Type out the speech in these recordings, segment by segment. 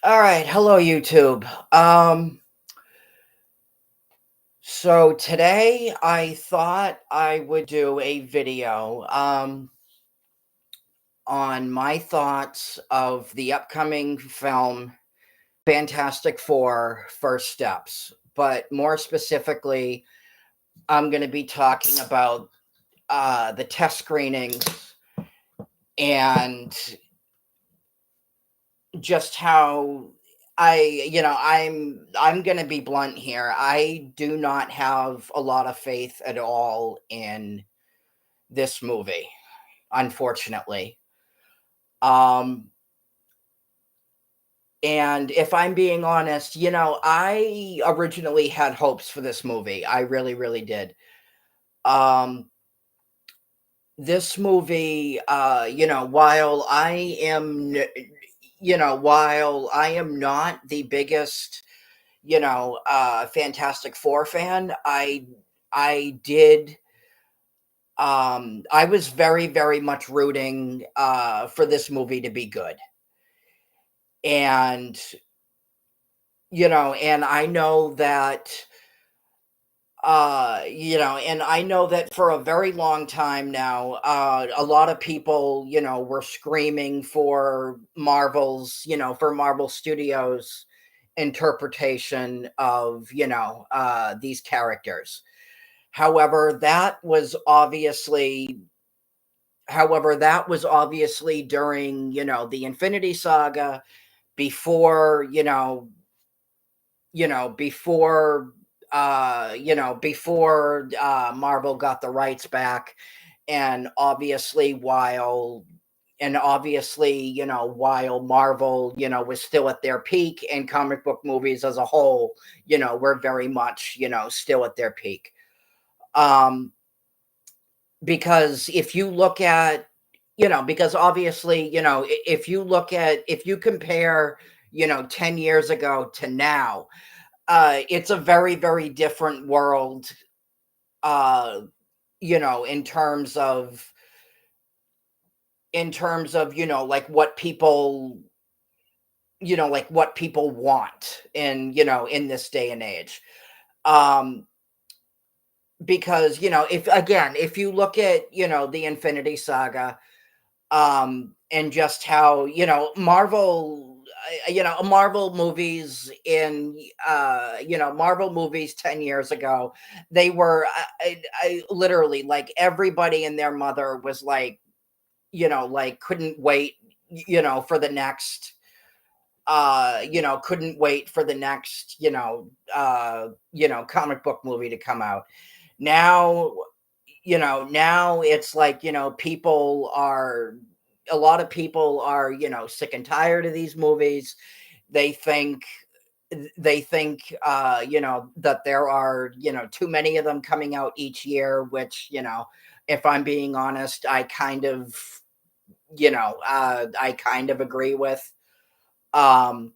All right, hello YouTube. So today I thought I would do a video on my thoughts of the upcoming film Fantastic Four First Steps. But more specifically, I'm going to be talking about the test screenings and just how I'm going to be blunt here. I do not have a lot of faith at all in this movie, unfortunately. Um and if I'm being honest, I originally had hopes for this movie. I really really did. Um this movie while while I am not the biggest Fantastic Four fan, I did I was very, very much rooting for this movie to be good. And and I know that and I know that for a very long time now, a lot of people, were screaming for Marvel Studios interpretation of, these characters. However, that was obviously during, the Infinity Saga before, before Marvel got the rights back. And obviously, while Marvel, was still at their peak, and comic book movies as a whole, were very much, still at their peak. Um because if you look at because obviously, if you compare 10 years ago to now, it's a very very different world, uh in terms of like what people want in this day and age. um because if you look at the Infinity Saga, and just how Marvel movies Marvel movies 10 years ago, they were I literally, like, everybody and their mother was like, like, couldn't wait, for the next couldn't wait for the next comic book movie to come out. Now, now it's like, a lot of people are, sick and tired of these movies. They think that there are, too many of them coming out each year, which, if I'm being honest, I kind of agree with. Um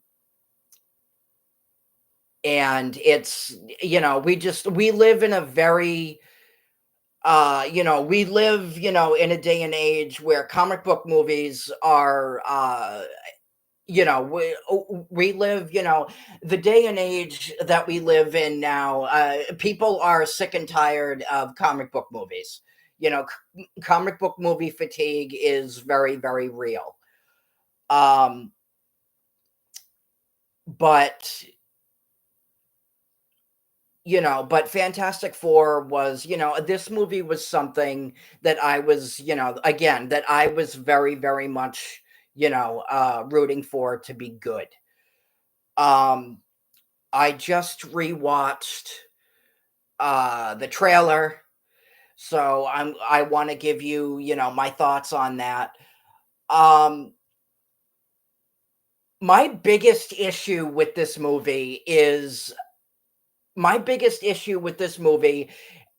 and it's we live in a very we live, in a day and age where comic book movies are, we live, the day and age that we live in now. People are sick and tired of comic book movies. Comic book movie fatigue is very, very real. Um, but but Fantastic Four was, this movie was something that I was, again, that I was very, very much, rooting for to be good. Um, I just rewatched the trailer, so I want to give you, my thoughts on that. Um, my biggest issue with this movie is my biggest issue with this movie,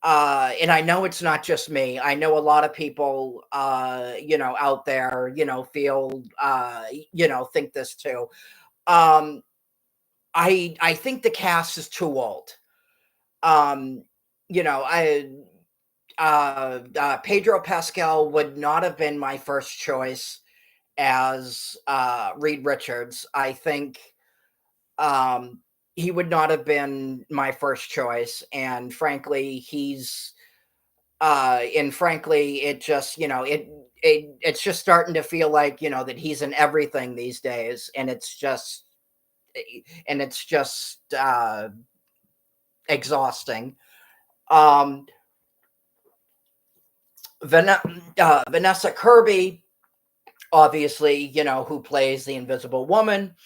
and I know it's not just me. I know a lot of people, out there, feel, think this too. Um, I think the cast is too old. Um, I Pedro Pascal would not have been my first choice as Reed Richards. I think. Um, he would not have been my first choice, and frankly, it just, it's just starting to feel like, that he's in everything these days, and it's just exhausting. Um, Vanessa Kirby, obviously, who plays the Invisible Woman.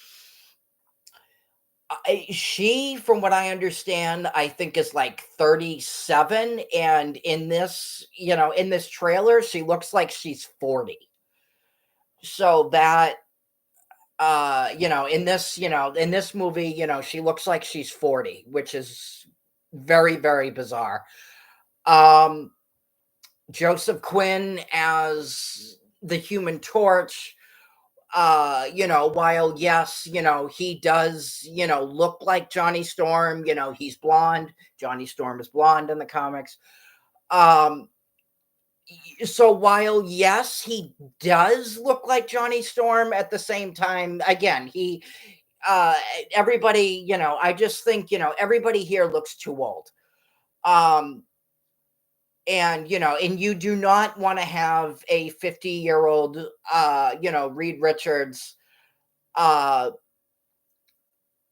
She, from what I understand, I think is like 37, and in this trailer, she looks like she's 40. So that in this movie, she looks like she's 40, which is very, very bizarre. Um, Joseph Quinn as the Human Torch, while yes, he does, look like Johnny Storm, he's blonde. Johnny Storm is blonde in the comics. Um, so while yes, he does look like Johnny Storm, at the same time, again, uh everybody, I just think, everybody here looks too old. Um, and you do not want to have a 50-year-old, Reed Richards, uh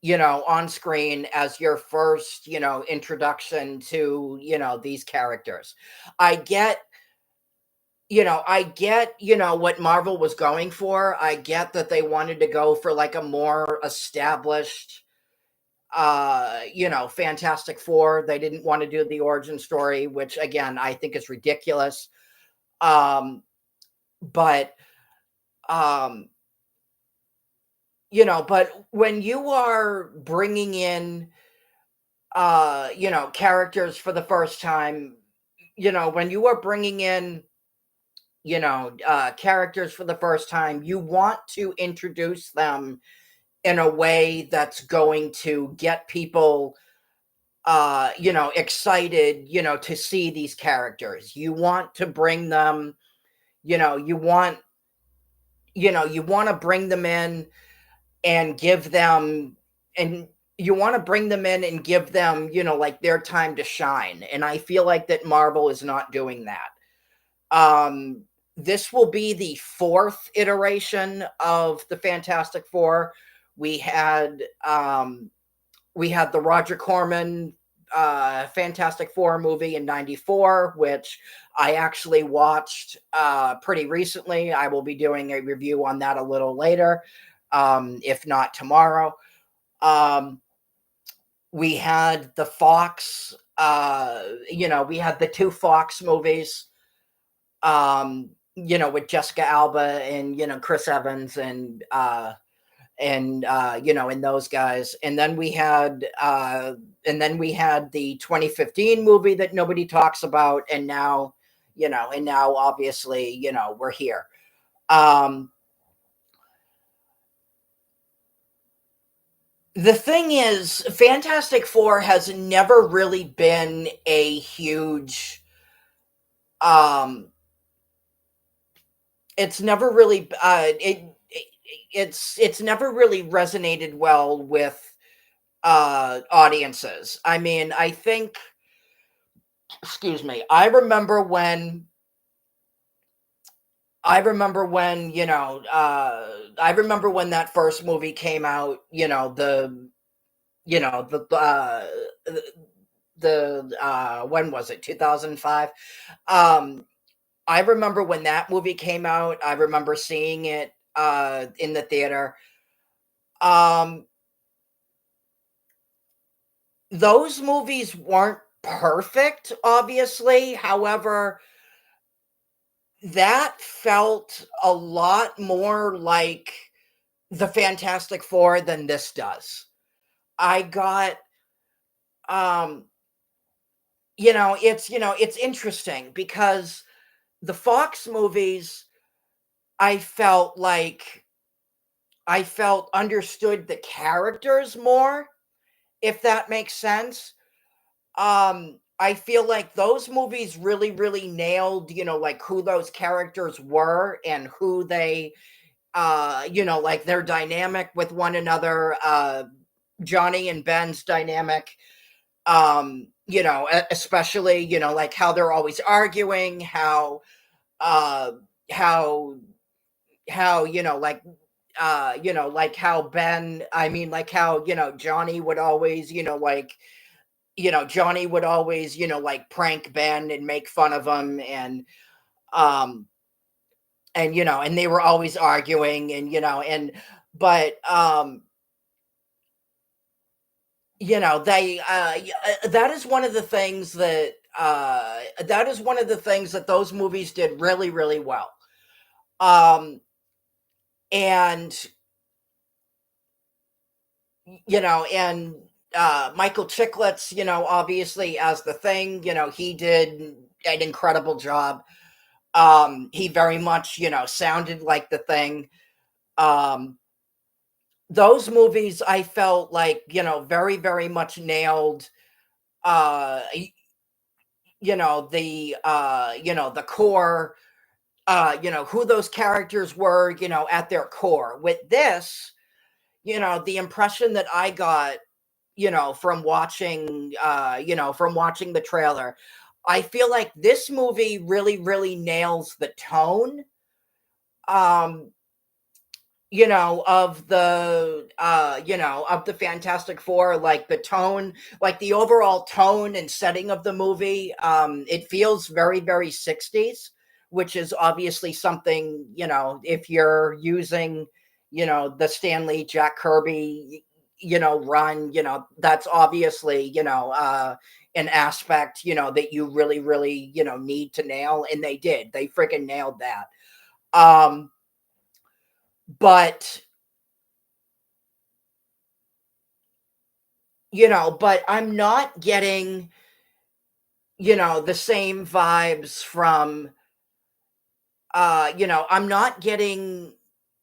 on screen as your first, introduction to, these characters. I get, what Marvel was going for. I get that they wanted to go for like a more established, Fantastic Four. They didn't want to do the origin story, which again, I think is ridiculous. Um, but, um, but when you are bringing in, characters for the first time, when you are bringing in, characters for the first time, you want to introduce them in a way that's going to get people, excited, to see these characters. You want to bring them, you know, you want, you want to bring them in and give them, and you want to bring them in and give them, like their time to shine. And I feel like that Marvel is not doing that. Um, this will be the fourth iteration of the Fantastic Four. We had um, we had the Roger Corman Fantastic Four movie in '94, which I actually watched pretty recently. I will be doing a review on that a little later, if not tomorrow. Um, we had the Fox, we had the two Fox movies, with Jessica Alba and, Chris Evans and those guys. And then we had the 2015 movie that nobody talks about, and now obviously, we're here. Um, the thing is, Fantastic Four has never really been a huge, um it's never really it's never really resonated well with audiences. I mean, I think, excuse me, I remember when that first movie came out, you know the when was it, 2005? um I remember when that movie came out. I remember seeing it in the theater. Um, those movies weren't perfect, obviously. However, that felt a lot more like the Fantastic Four than this does. I got, um, it's interesting because the Fox movies, I felt like I felt understood the characters more, if that makes sense. I feel like those movies really, really nailed, like who those characters were and who they, like their dynamic with one another. Johnny and Ben's dynamic. Especially, like how they're always arguing, uh how like like how Ben, I mean, like how, Johnny would always, Johnny would always, like prank Ben and make fun of him, um and they were always arguing, but they that is one of the things that those movies did really, really well. Um and and Michael Chiklis, obviously as the Thing, he did an incredible job. He very much, sounded like the Thing. Um, those movies I felt like, very, very much nailed, the core, who those characters were, at their core. With this, the impression that I got, from watching the trailer, I feel like this movie really, really nails the tone, um, of the Fantastic Four, like the tone, like the overall tone and setting of the movie. It feels very, very 60s, which is obviously something, if you're using, the Stanley Jack Kirby, run, that's obviously, an aspect, that you really, really, need to nail. And they did. They freaking nailed that. Um, but but I'm not getting, the same vibes from, I'm not getting,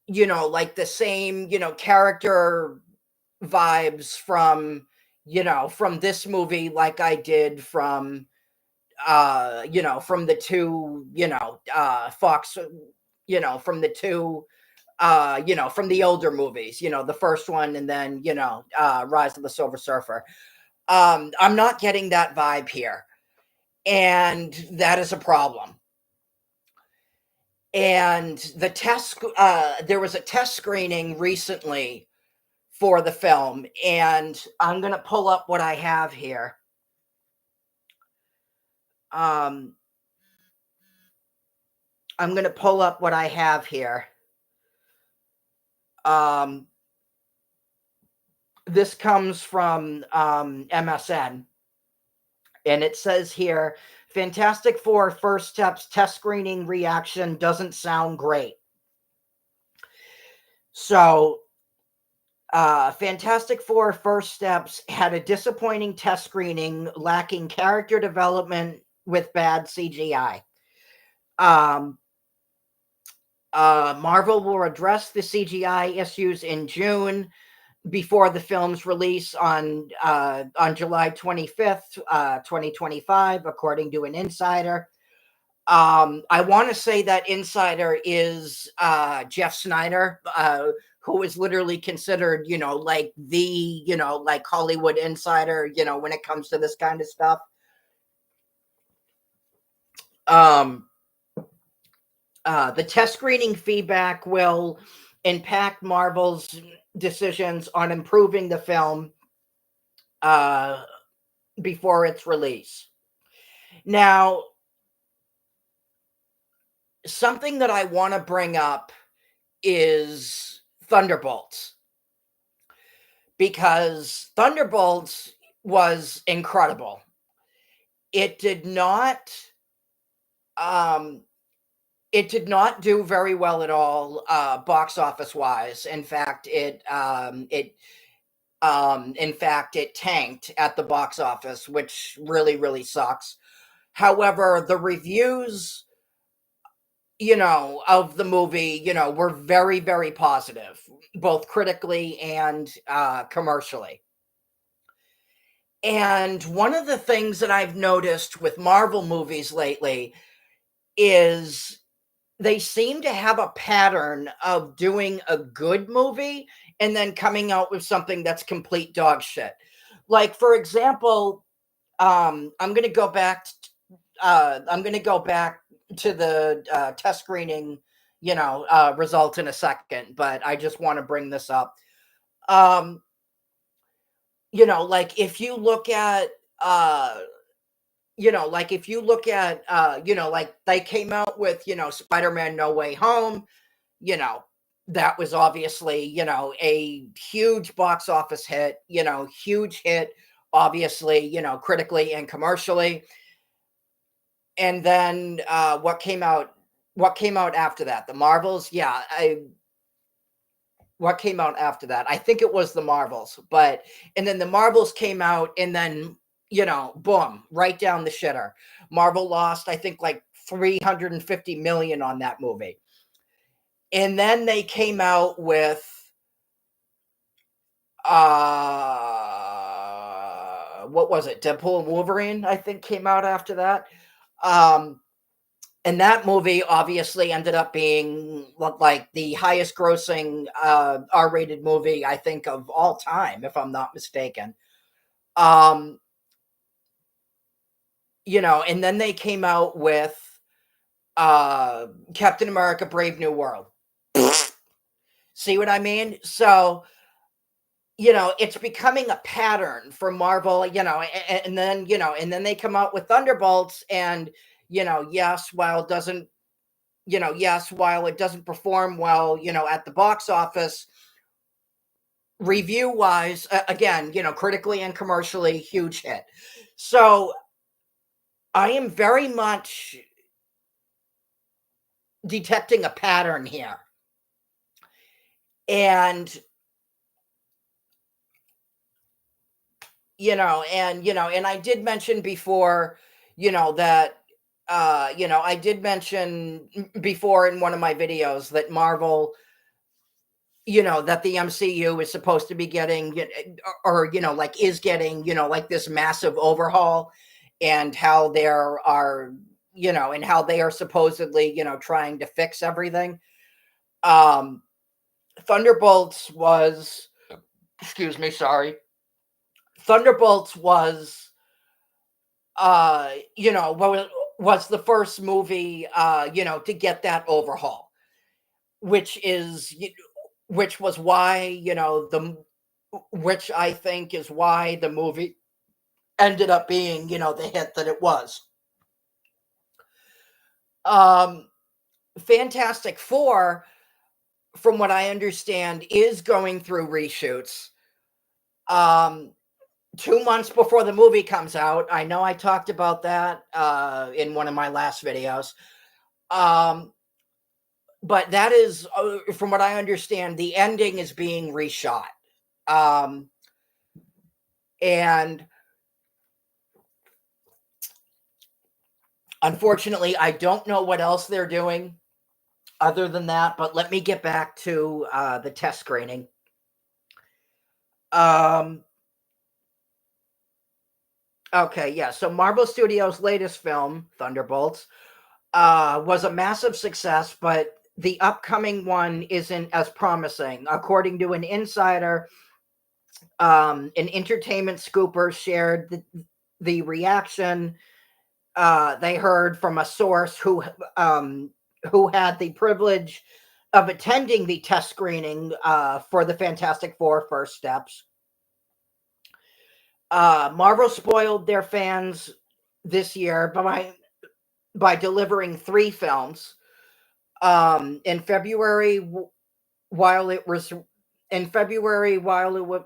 like the same, character vibes from, from this movie like I did from, from the two, Fox, from the two, from the older movies, the first one, and then, Rise of the Silver Surfer. I'm not getting that vibe here, and that is a problem. And there was a test screening recently for the film, and I'm gonna pull up what I have here. Um, I'm gonna pull up what I have here. Um, this comes from MSN. And it says here, Fantastic Four First Steps test screening reaction doesn't sound great. So, Fantastic Four First Steps had a disappointing test screening, lacking character development with bad CGI. Um, Marvel will address the CGI issues in June before the film's release on July 25th, 2025, according to an insider. I want to say that insider is Jeff Snyder, who is literally considered, like the, like Hollywood insider, when it comes to this kind of stuff. The test screening feedback will impact Marvel's decisions on improving the film before its release. Now, something that I want to bring up is Thunderbolts, because Thunderbolts was incredible. It did not it did not do very well at all, box office wise. In fact, it tanked at the box office, which really, really sucks. However, the reviews, of the movie, were very, very positive, both critically and commercially. And one of the things that I've noticed with Marvel movies lately is they seem to have a pattern of doing a good movie and then coming out with something that's complete dog shit. Like, for example, I'm going to go back. I'm going to go back to the test screening, results in a second. But I just want to bring this up. Um, like if you look at, like if you look at, like they came out with, Spider-Man No Way Home, you know, that was obviously, a huge box office hit, huge hit, obviously, critically and commercially. And then what came out after that? The Marvels? Yeah, what came out after that? I think it was the Marvels, but and then the Marvels came out and then, boom, right down the shitter. Marvel lost, I think, like 350 million on that movie. And then they came out with what was it? Deadpool and Wolverine, I think, came out after that. Um and that movie obviously ended up being like the highest grossing R-rated movie, I think, of all time, if I'm not mistaken. Um, and then they came out with uh Captain America Brave New World. See what I mean? So, it's becoming a pattern for Marvel, and then they come out with Thunderbolts and, yes, while it doesn't, yes, while it doesn't perform well, at the box office, review wise, again, critically and commercially, huge hit. So I am very much detecting a pattern here. And, and I did mention before, that, I did mention before in one of my videos that Marvel, that the MCU is supposed to be getting, or, like is getting, like this massive overhaul, and how there are, and how they are supposedly, trying to fix everything. Um, Thunderbolts was, excuse me, sorry. Thunderbolts was, was the first movie, to get that overhaul, which is, which was why, which I think is why the movie ended up being, the hit that it was. Um, Fantastic Four, from what I understand, is going through reshoots. 2 months before the movie comes out. I know I talked about that in one of my last videos. But that is, from what I understand, the ending is being reshot. And unfortunately, I don't know what else they're doing other than that, but let me get back to the test screening. Okay, yeah. So Marvel Studios' latest film, Thunderbolts, was a massive success, but the upcoming one isn't as promising. According to an insider, an entertainment scooper shared the reaction they heard from a source who had the privilege of attending the test screening for the Fantastic Four First Steps. Marvel spoiled their fans this year by delivering 3 films. In February, while it was in February, while it was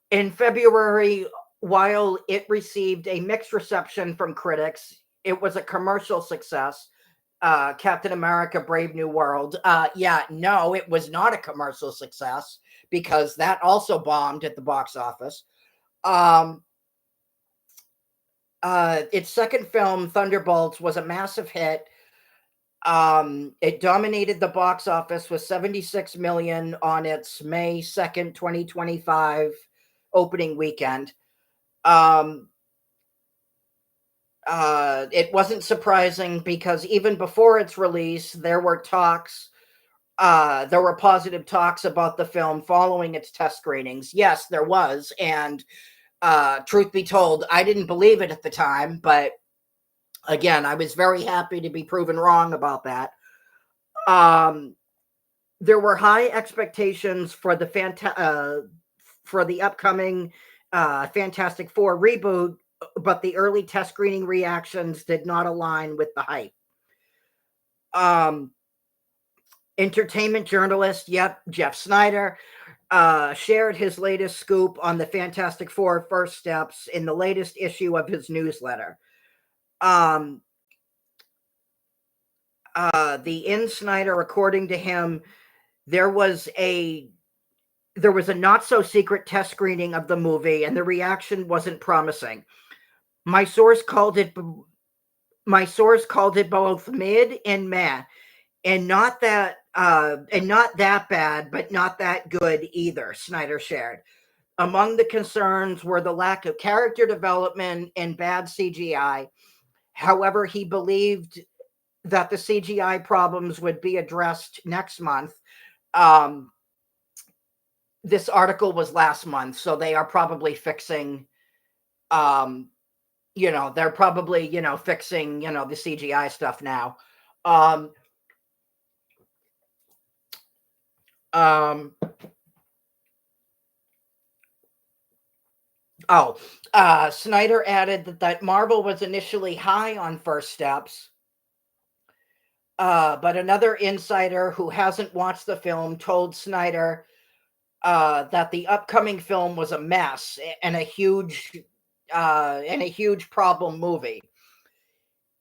in February, while it received a mixed reception from critics, it was a commercial success. Captain America: Brave New World. Yeah, no, it was not a commercial success because that also bombed at the box office. Its second film, Thunderbolts, was a massive hit. It dominated the box office with 76 million on its May 2nd, 2025 opening weekend. It wasn't surprising because even before its release, there were talks there were positive talks about the film following its test screenings. Yes, there was, and truth be told, I didn't believe it at the time, but again, I was very happy to be proven wrong about that. Um, there were high expectations for for the upcoming Fantastic Four reboot, but the early test screening reactions did not align with the hype. Um, entertainment journalist, yep, Jeff Snyder, shared his latest scoop on the Fantastic Four first steps in the latest issue of his newsletter. The In Snyder, according to him, there was a not so secret test screening of the movie, and the reaction wasn't promising. My source called it both mid and meh, and not that bad, but not that good either. Snyder shared. Among the concerns were the lack of character development and bad CGI. However, he believed that the CGI problems would be addressed next month. This article was last month, so they are probably fixing, they're probably, fixing, the CGI stuff now. Snyder added that Marvel was initially high on first steps, but another insider who hasn't watched the film told Snyder that the upcoming film was a mess and a huge problem movie.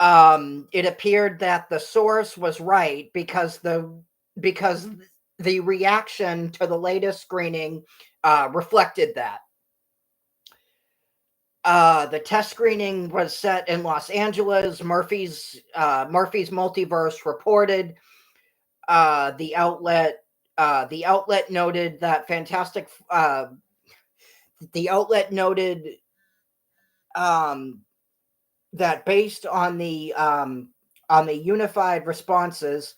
It appeared that the source was right because the reaction to the latest screening reflected that. The test screening was set in Los Angeles. Murphy's Multiverse reported. The outlet noted that that based on the unified responses,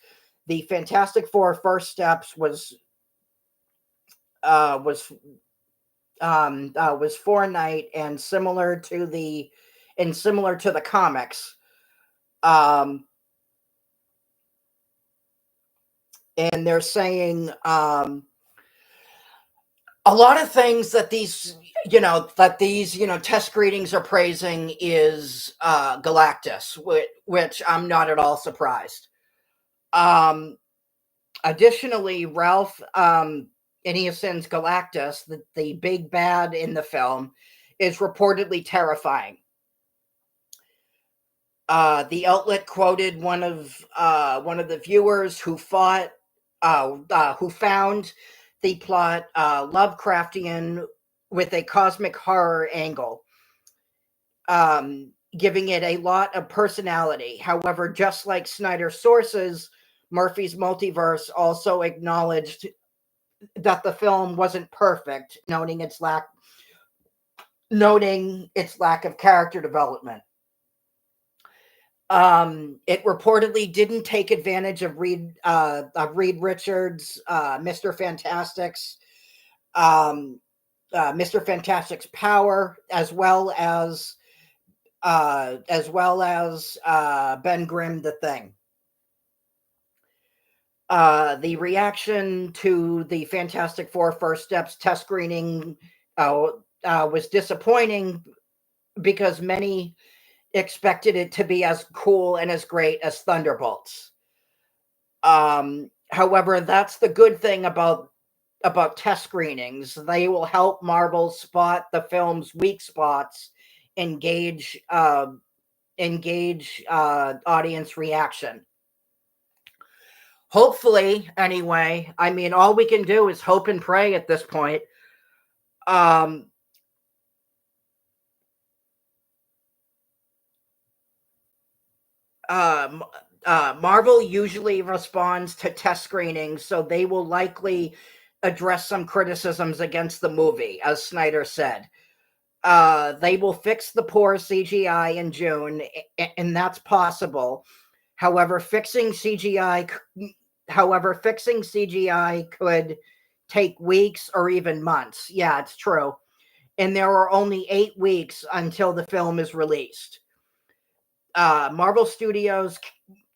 the Fantastic Four first steps was 4-night and similar to the comics. And they're saying a lot of things that these test screenings are praising is Galactus, which I'm not at all surprised. Additionally, Ralph Ineason's Galactus, the big bad in the film, is reportedly terrifying. The outlet quoted one of the viewers who found the plot Lovecraftian with a cosmic horror angle, giving it a lot of personality. However, just like Snyder's sources, Murphy's Multiverse also acknowledged that the film wasn't perfect, noting its lack of character development. It reportedly didn't take advantage of Reed Richards' Mr. Fantastic's power, as well as Ben Grimm the Thing. The reaction to the Fantastic Four first steps test screening was disappointing because many expected it to be as cool and as great as Thunderbolts. However, that's the good thing about test screenings. They will help Marvel spot the film's weak spots, engage audience reaction. Hopefully, anyway. I mean, all we can do is hope and pray at this point. Marvel usually responds to test screenings, so they will likely address some criticisms against the movie, as Snyder said. They will fix the poor CGI in June, and that's possible. However, fixing CGI However, fixing CGI could take weeks or even months. Yeah, it's true. And there are only 8 weeks until the film is released. Uh, Marvel Studios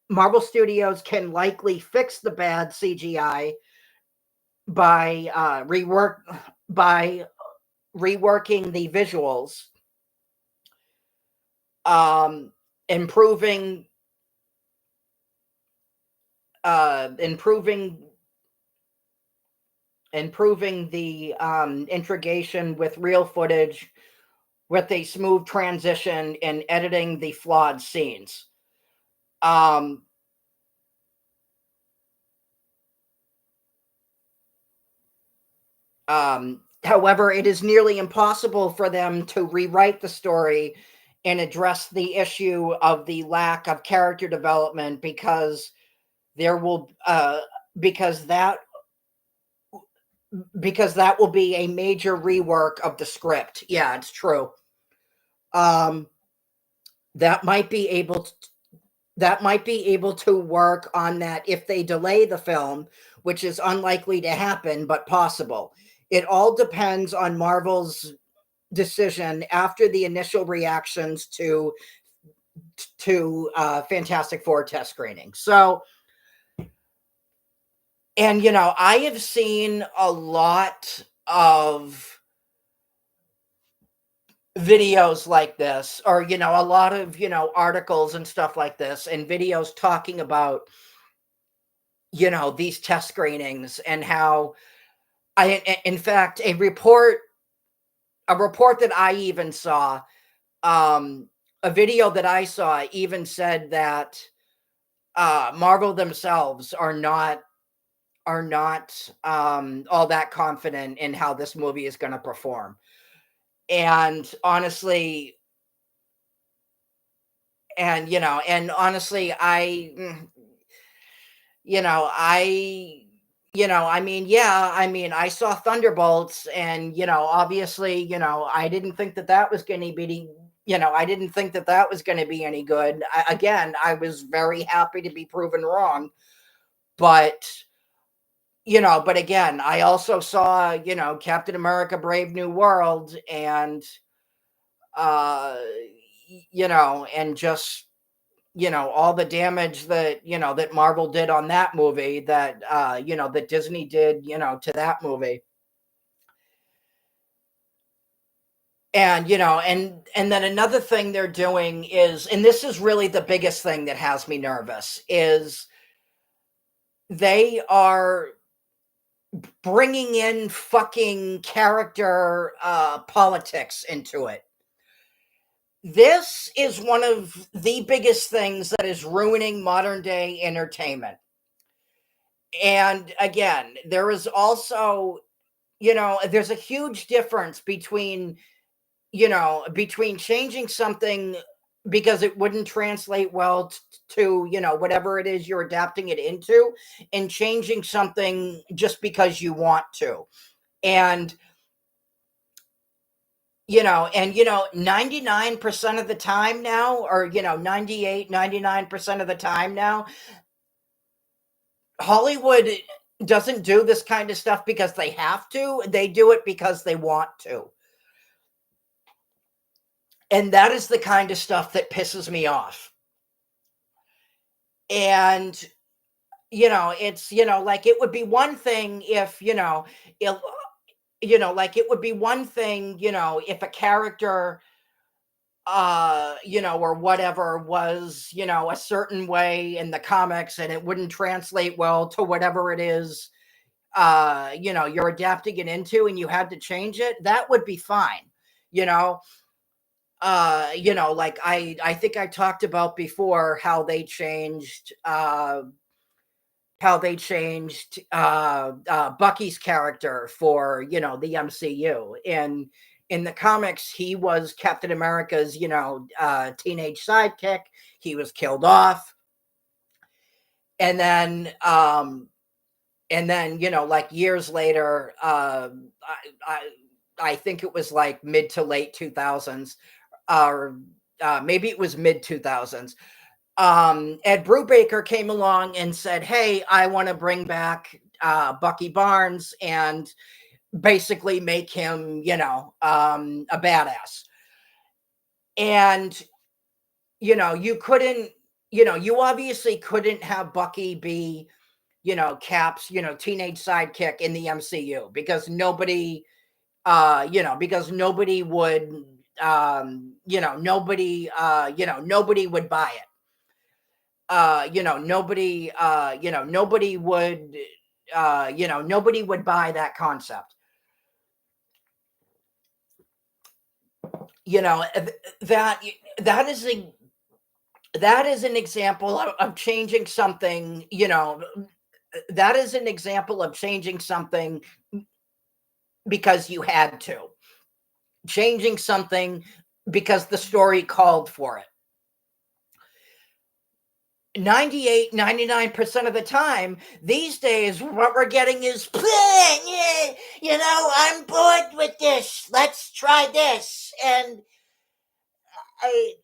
Marvel Studios can likely fix the bad CGI by by reworking the visuals, um, improving improving the integration with real footage with a smooth transition and editing the flawed scenes. Um, However, it is nearly impossible for them to rewrite the story and address the issue of the lack of character development there will because that that will be a major rework of the script. Yeah, it's true. Um, that might be able to work on that if they delay the film, which is unlikely to happen but possible. It all depends on Marvel's decision after the initial reactions to Fantastic Four test screening. So, and I have seen a lot of videos like this, or a lot of articles and stuff like this, and videos talking about these test screenings and how in fact a report that I even saw, a video that I saw even said that Marvel themselves are not all that confident in how this movie is going to perform. And honestly, I I mean, yeah, I mean, I saw Thunderbolts, and obviously, I didn't think that that was going to be I didn't think that that was going to be any good. Again, I was very happy to be proven wrong, but but again, I also saw Captain America Brave New World, and uh and just all the damage that that Marvel did on that movie, that that Disney did to that movie. And and then another thing they're doing is, and this is really the biggest thing that has me nervous, is they are bringing in fucking character politics into it. This is one of the biggest things that is ruining modern day entertainment. And again, there is also, there's a huge difference between, between changing something because it wouldn't translate well to, whatever it is you're adapting it into, and changing something just because you want to. And 99% of the time now, or 98, 99% of the time now, Hollywood doesn't do this kind of stuff because they have to. They do it because they want to. And that is the kind of stuff that pisses me off. And it's like, it would be one thing if it, like, it would be one thing if a character or whatever was a certain way in the comics, and it wouldn't translate well to whatever it is you're adapting it into, and you had to change it. That would be fine. you know like, I think I talked about before how they changed Bucky's character for the MCU. In the comics, he was Captain America's teenage sidekick. He was killed off, and then like, years later, I think it was like mid to late 2000s, or maybe it was mid 2000s. Ed Brubaker came along and said, "Hey, I want to bring back Bucky Barnes and basically make him, a badass." And you couldn't, you obviously couldn't have Bucky be, Cap's, teenage sidekick in the MCU because nobody would, nobody would buy it. Nobody would buy that concept. You know, that that is a that is an example of changing something, that is an example of changing something because you had to. Changing something because the story called for it. 98, 99% of the time these days, what we're getting is, "Yeah, I'm bored with this. Let's try this." And I,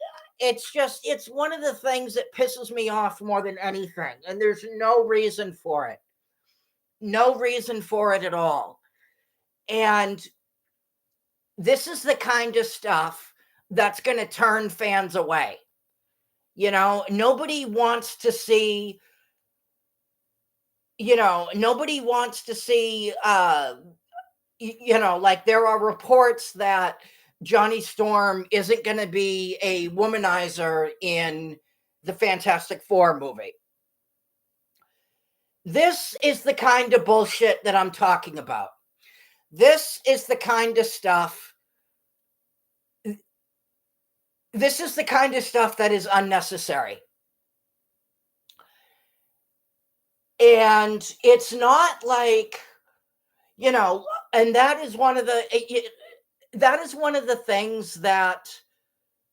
it's one of the things that pisses me off more than anything. And there's no reason for it. No reason for it at all. And this is the kind of stuff that's going to turn fans away. Nobody wants to see, nobody wants to see, like there are reports that Johnny Storm isn't going to be a womanizer in the Fantastic Four movie. This is the kind of bullshit that I'm talking about. This is the kind of stuff. This is the kind of stuff that is unnecessary. And it's not like, and that is one of the things that,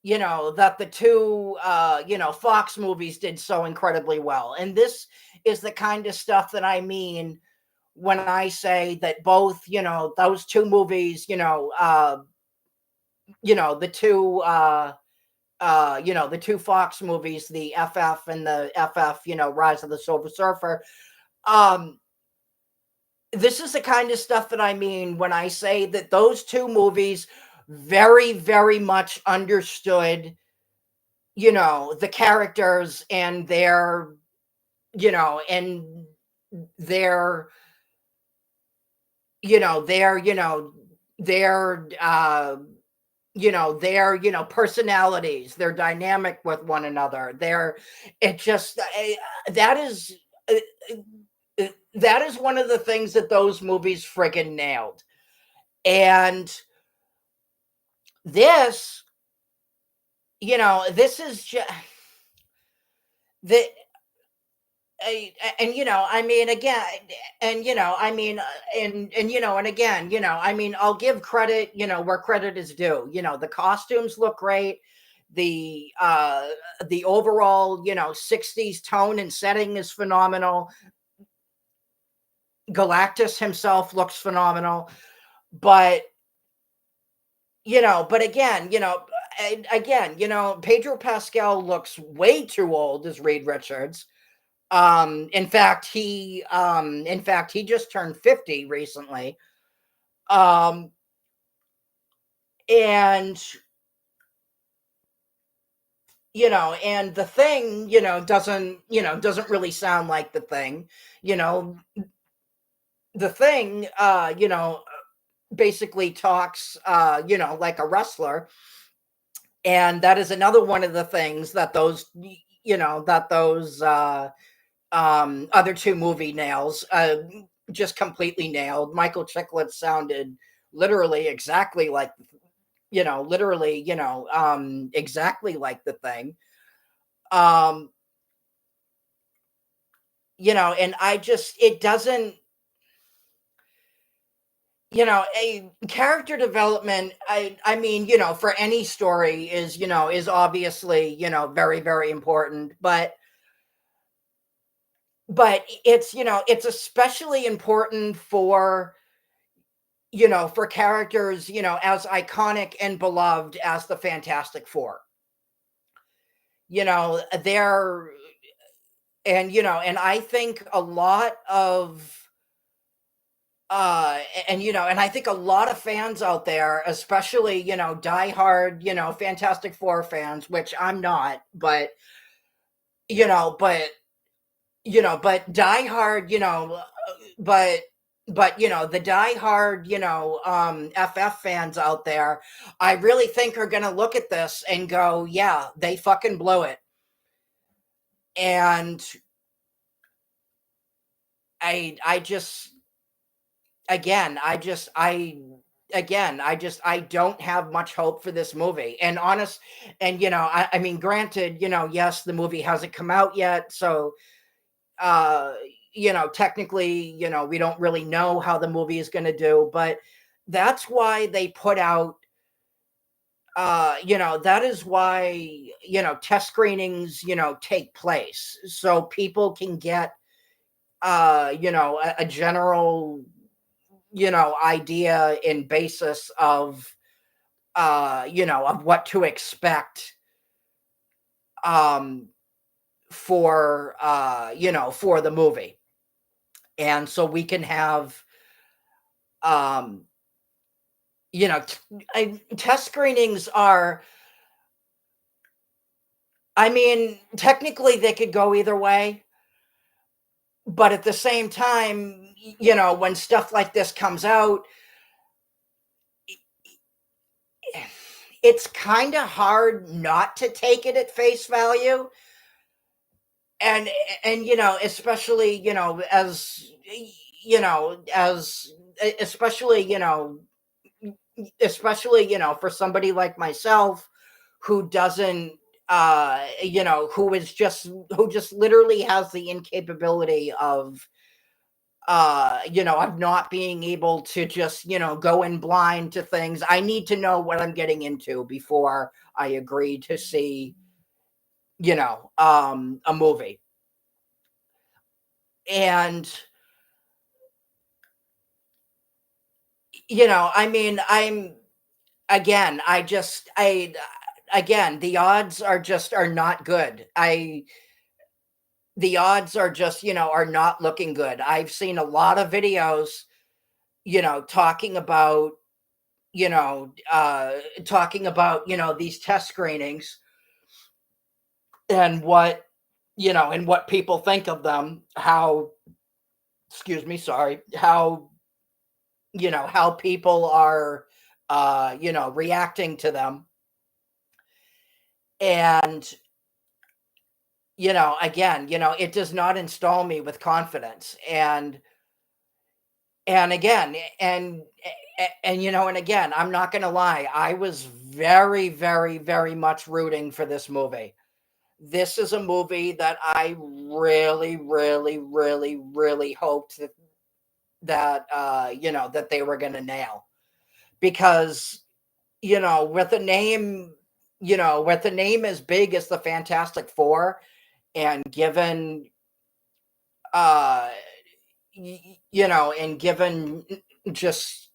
that the two, Fox movies did so incredibly well. And this is the kind of stuff that I mean when I say that both, those two movies, the two, the two Fox movies, the FF and the FF, Rise of the Silver Surfer. This is the kind of stuff that I mean when I say that those two movies very, very much understood, the characters and their, and their, their, their, personalities, their dynamic with one another. It just, that is, that is one of the things that those movies friggin' nailed. And this, this is just the, and I mean, again, and I mean, and again, I mean, I'll give credit, where credit is due. The costumes look great. The overall, 60s tone and setting is phenomenal. Galactus himself looks phenomenal, but again, Pedro Pascal looks way too old as Reed Richards. In fact, he just turned 50 recently. And and the Thing, doesn't really sound like the Thing. The Thing, basically talks, like a wrestler. And that is another one of the things that those, other two movie nails, just completely nailed. Michael Chiklis sounded literally exactly like, exactly like the Thing. And it doesn't, a character development, I mean, for any story is obviously, very, very important, but it's especially important for characters, as iconic and beloved as the Fantastic Four. they're and I think a lot of and I think a lot of fans out there, especially, diehard, Fantastic Four fans, which I'm not, but you know, but but diehard, but the diehard, FF fans out there, I really think are gonna look at this and go, yeah, they fucking blew it. And I just again, I don't have much hope for this movie. And I mean, granted, yes, the movie hasn't come out yet, so uh technically, we don't really know how the movie is going to do, but that's why they put out that is why test screenings take place, so people can get a general idea and basis of what to expect um for the movie. And so we can have um test screenings are, I mean, technically they could go either way, but at the same time, when stuff like this comes out, it's kind of hard not to take it at face value. And especially, as as especially, for somebody like myself who doesn't who just literally has the incapability of not being able to just go in blind to things. I need to know what I'm getting into before I agree to see a movie. And I mean, I again, the odds are not good. The odds are just, are not looking good. I've seen a lot of videos, talking about, these test screenings and what people think of them, how, excuse me, sorry, how people are, reacting to them. And, again, it does not install me with confidence. And again, and again, I'm not going to lie, I was very, very, very much rooting for this movie. This is a movie that I really, really, really, really hoped that they were going to nail, because with a name, with a name as big as the Fantastic Four, and given uh and given just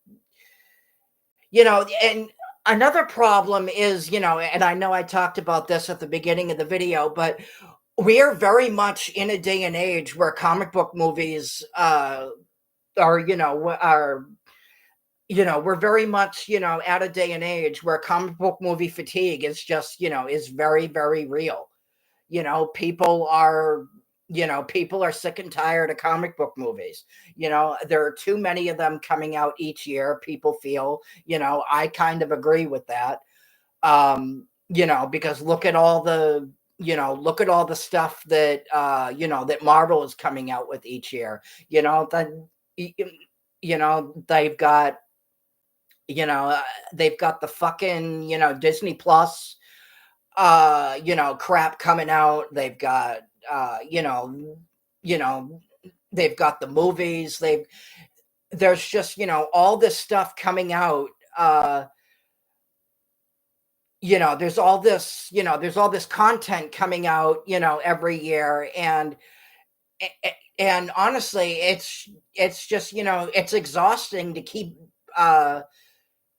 and another problem is, and I know I talked about this at the beginning of the video, but we are very much in a day and age where comic book movies are we're very much at a day and age where comic book movie fatigue is just is very, very real. People are people are sick and tired of comic book movies. There are too many of them coming out each year, people feel. I kind of agree with that. Because look at all the stuff that that Marvel is coming out with each year. That they've got they've got the fucking Disney Plus crap coming out. They've got you know they've got the movies. There's just all this stuff coming out. There's all this content coming out every year. And honestly, it's just it's exhausting to keep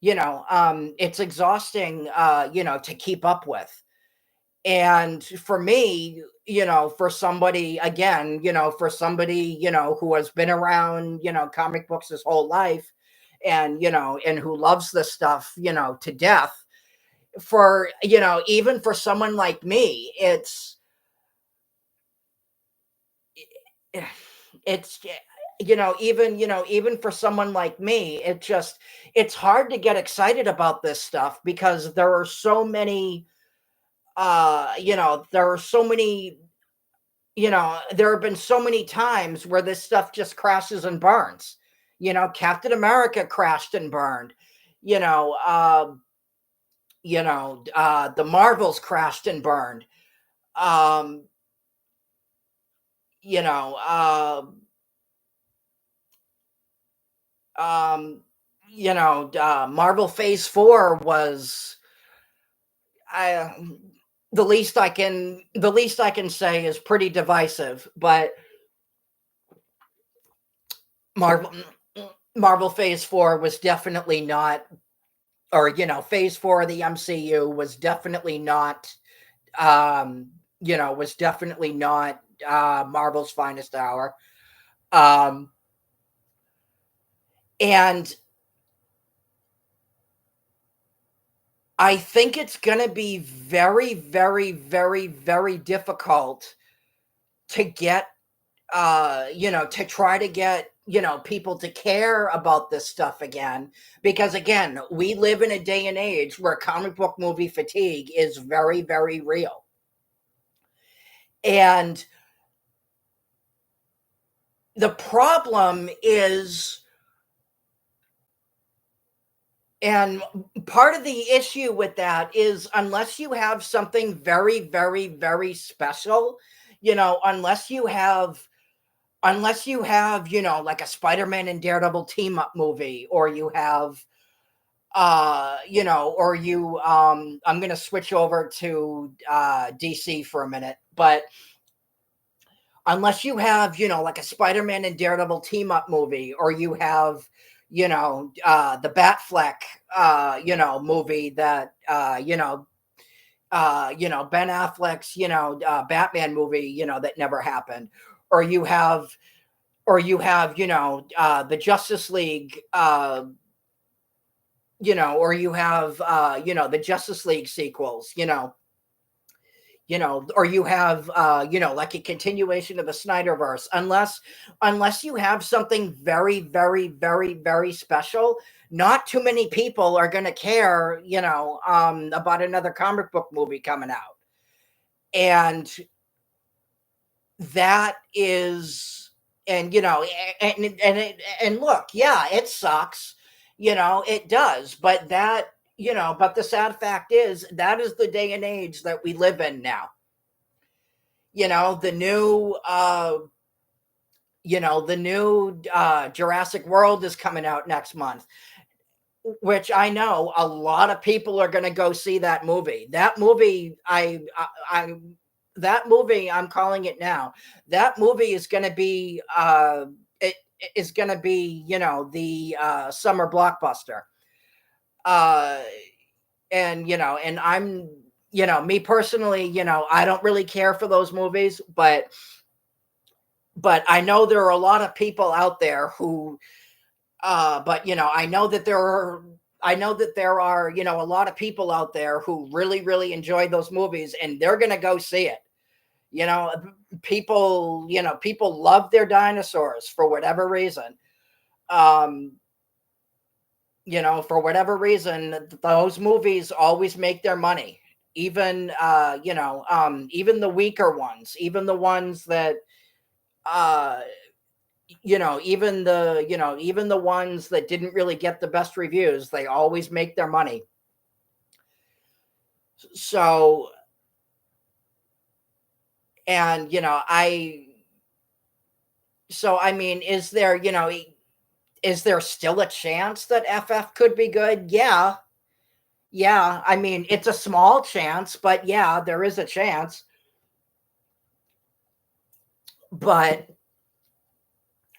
it's exhausting to keep up with. And for me, for somebody, again, for somebody, who has been around, comic books his whole life, and, and who loves this stuff, to death, for, even for someone like me, eh, it's, even, even for someone like me, it's hard to get excited about this stuff because there are so many, there are so many, there have been so many times where this stuff just crashes and burns. Captain America crashed and burned. You know, the Marvels crashed and burned. Um, you know, uh, um, Marvel Phase 4 was, I, the least I can say is pretty divisive, but Marvel Marvel Phase 4 was definitely not, or Phase 4 of the MCU was definitely not, um, was definitely not Marvel's finest hour. Um, and I think it's going to be very, very, very, very difficult to get, to try to get, people to care about this stuff again. Because again, we live in a day and age where comic book movie fatigue is very, very real. And the problem is, and part of the issue with that is, unless you have something very, very, very special, unless you have, like a Spider-Man and Daredevil team up movie, or you have, or you, I'm going to switch over to DC for a minute, but unless you have, like a Spider-Man and Daredevil team up movie, or you have, the Batfleck, movie that, Ben Affleck's, Batman movie, that never happened, or you have, the Justice League, or you have, the Justice League sequels, or you have, like a continuation of the Snyderverse. Unless you have something very, very, very, very special, not too many people are going to care, about another comic book movie coming out. And that is, and and look, yeah, it sucks, it does, but but the sad fact is, that is the day and age that we live in now. The new, Jurassic World is coming out next month, which I know a lot of people are going to go see that movie. That movie, that movie, I'm calling it now. That movie is going to be, it is going to be, the summer blockbuster. Uh, and I'm, me personally, I don't really care for those movies, but I know there are a lot of people out there who, but I know that there are, a lot of people out there who really, really enjoy those movies, and they're going to go see it. You know, people love their dinosaurs for whatever reason. Um, for whatever reason, those movies always make their money. Even, even the weaker ones, even the ones that, uh, even the ones that didn't really get the best reviews, they always make their money. So, and, I mean, is there still a chance that FF could be good? Yeah. Yeah. I mean, it's a small chance, but yeah, there is a chance. But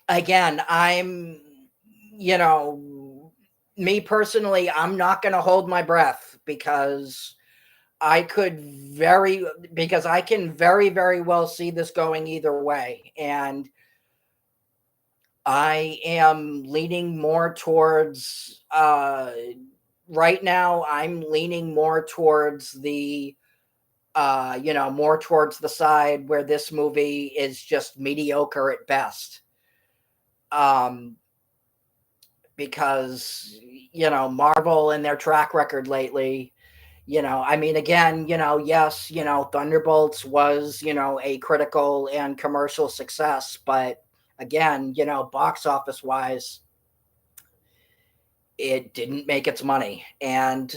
again, you know, me personally, I'm not going to hold my breath because I could very because I can very, very well see this going either way. And I am leaning more towards right now I'm leaning more towards the more towards the side where this movie is just mediocre at best. Um because Marvel and their track record lately, I mean, again, yes, Thunderbolts was, a critical and commercial success, but again, box office wise, it didn't make its money. And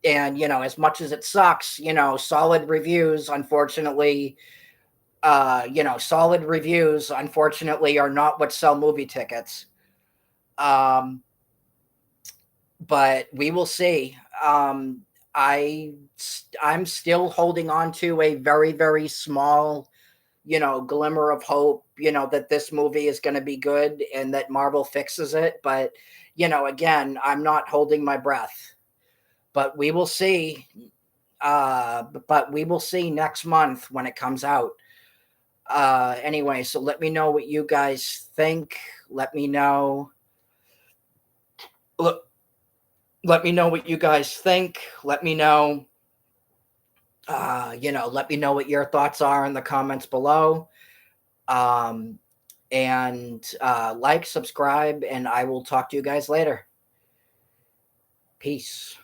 as much as it sucks, solid reviews, unfortunately, solid reviews, unfortunately, are not what sell movie tickets. Um, but we will see. I I'm still holding on to a very, very small, glimmer of hope, that this movie is going to be good and that Marvel fixes it. But again, I'm not holding my breath. But we will see. But we will see next month when it comes out. Anyway, so let me know what you guys think. Let me know. Look, let me know what you guys think. Let me know. Let me know what your thoughts are in the comments below. Um, and like, subscribe, and I will talk to you guys later. Peace.